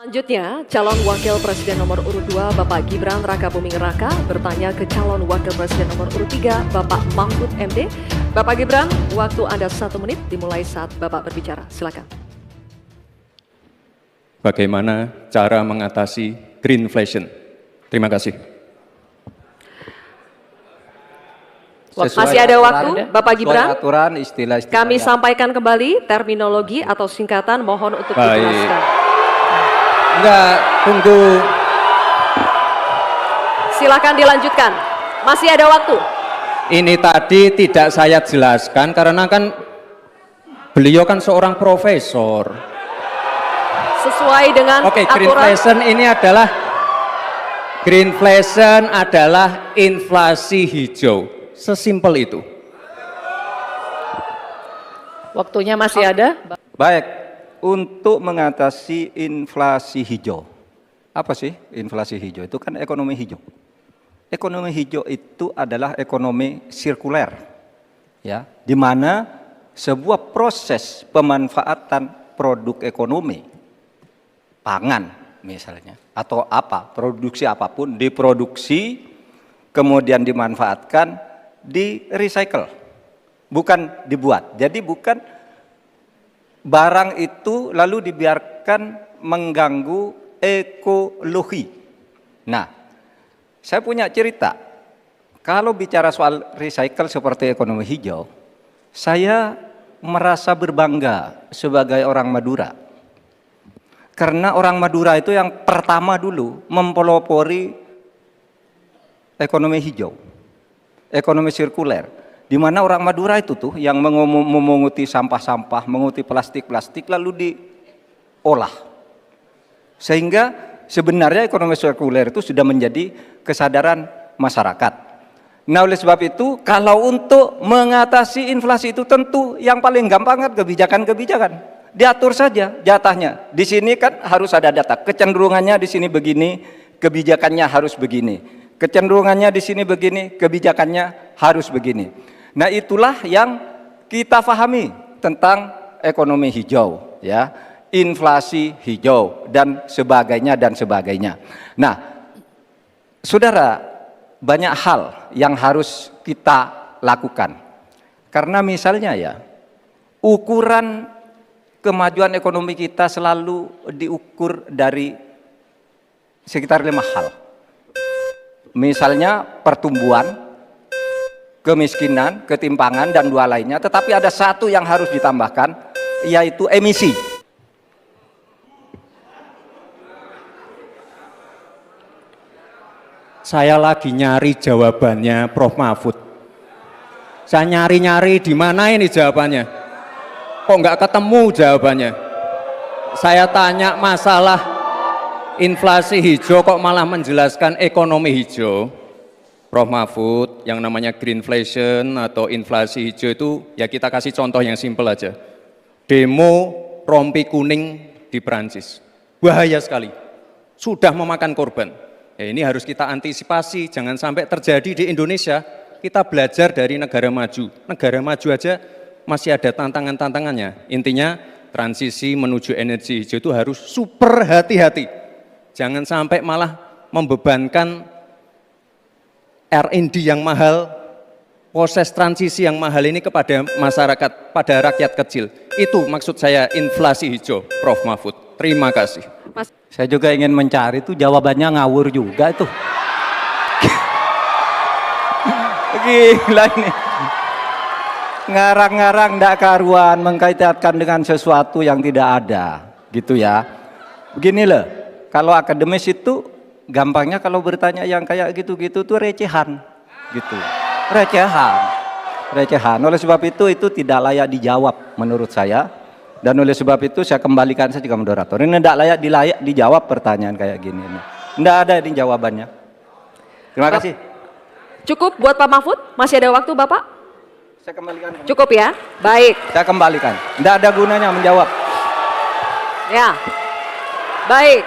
Selanjutnya, calon wakil presiden nomor urut 2 Bapak Gibran Rakabuming Raka bertanya ke calon wakil presiden nomor urut 3 Bapak Mahfud MD. Bapak Gibran, waktu Anda 1 menit dimulai saat Bapak berbicara. Silakan. Bagaimana cara mengatasi greenflation? Terima kasih. Masih ada waktu, Bapak Gibran. Aturan, istilah-istilah Kami sampaikan kembali terminologi atau singkatan, mohon untuk dijelaskan. Enggak, tunggu. Silakan dilanjutkan. Masih ada waktu. Ini tadi tidak saya jelaskan karena kan beliau kan seorang profesor. Sesuai dengan Oke, aturan. greenflation adalah inflasi hijau. Sesimpel itu. Waktunya masih ada. Baik, untuk mengatasi inflasi hijau. Apa sih inflasi hijau? Itu kan ekonomi hijau. Ekonomi hijau itu adalah ekonomi sirkuler. Ya, di mana sebuah proses pemanfaatan produk ekonomi, pangan misalnya, atau apa, produksi apapun, diproduksi, kemudian dimanfaatkan, di recycle. Bukan dibuat. Jadi bukan barang itu lalu dibiarkan mengganggu ekologi. Nah, saya punya cerita. Kalau bicara soal recycle seperti ekonomi hijau, saya merasa berbangga sebagai orang Madura. Karena orang Madura itu yang pertama dulu mempelopori ekonomi hijau, ekonomi sirkuler. Di mana orang Madura itu tuh yang memunguti sampah-sampah, menguti plastik-plastik lalu diolah. Sehingga sebenarnya ekonomi sirkuler itu sudah menjadi kesadaran masyarakat. Nah, oleh sebab itu kalau untuk mengatasi inflasi itu tentu yang paling gampang kan kebijakan-kebijakan. Diatur saja jatahnya. Di sini kan harus ada data. Kecenderungannya di sini begini, kebijakannya harus begini. Kecenderungannya di sini begini, kebijakannya harus begini. Nah, itulah yang kita pahami tentang ekonomi hijau, ya, inflasi hijau dan sebagainya dan sebagainya. Nah, saudara, banyak hal yang harus kita lakukan. Karena misalnya ya, ukuran kemajuan ekonomi kita selalu diukur dari sekitar 5 hal. Misalnya pertumbuhan, kemiskinan, ketimpangan, dan 2 lainnya. Tetapi ada 1 yang harus ditambahkan, yaitu emisi. Saya lagi nyari jawabannya Prof. Mahfud. Saya nyari-nyari di mana ini jawabannya. Kok nggak ketemu jawabannya. Saya tanya masalah inflasi hijau kok malah menjelaskan ekonomi hijau. Prof. Mahfud, yang namanya greenflation atau inflasi hijau itu ya kita kasih contoh yang simpel aja. Demo rompi kuning di Perancis. Bahaya sekali. Sudah memakan korban. Ya, ini harus kita antisipasi, jangan sampai terjadi di Indonesia. Kita belajar dari negara maju. Negara maju aja masih ada tantangan-tantangannya. Intinya transisi menuju energi hijau itu harus super hati-hati. Jangan sampai malah membebankan R&D yang mahal, proses transisi yang mahal ini kepada masyarakat, pada rakyat kecil. Itu maksud saya inflasi hijau, Prof. Mahfud. Terima kasih. Saya juga ingin mencari itu jawabannya ngawur juga itu. Gila ini. Ngarang-ngarang ndak karuan, mengkaitkan dengan sesuatu yang tidak ada, gitu ya. Begini loh, kalau akademis itu gampangnya kalau bertanya yang kayak gitu-gitu tuh recehan, gitu. Recehan. Oleh sebab itu tidak layak dijawab menurut saya. Dan oleh sebab itu saya kembalikan saja ke moderator. Ini tidak layak dijawab pertanyaan kayak gini. Tidak ada ini jawabannya. Terima kasih. Cukup buat Pak Mahfud? Masih ada waktu, Bapak? Saya kembalikan. Cukup ya? Baik. Saya kembalikan. Tidak ada gunanya menjawab. Ya. Baik.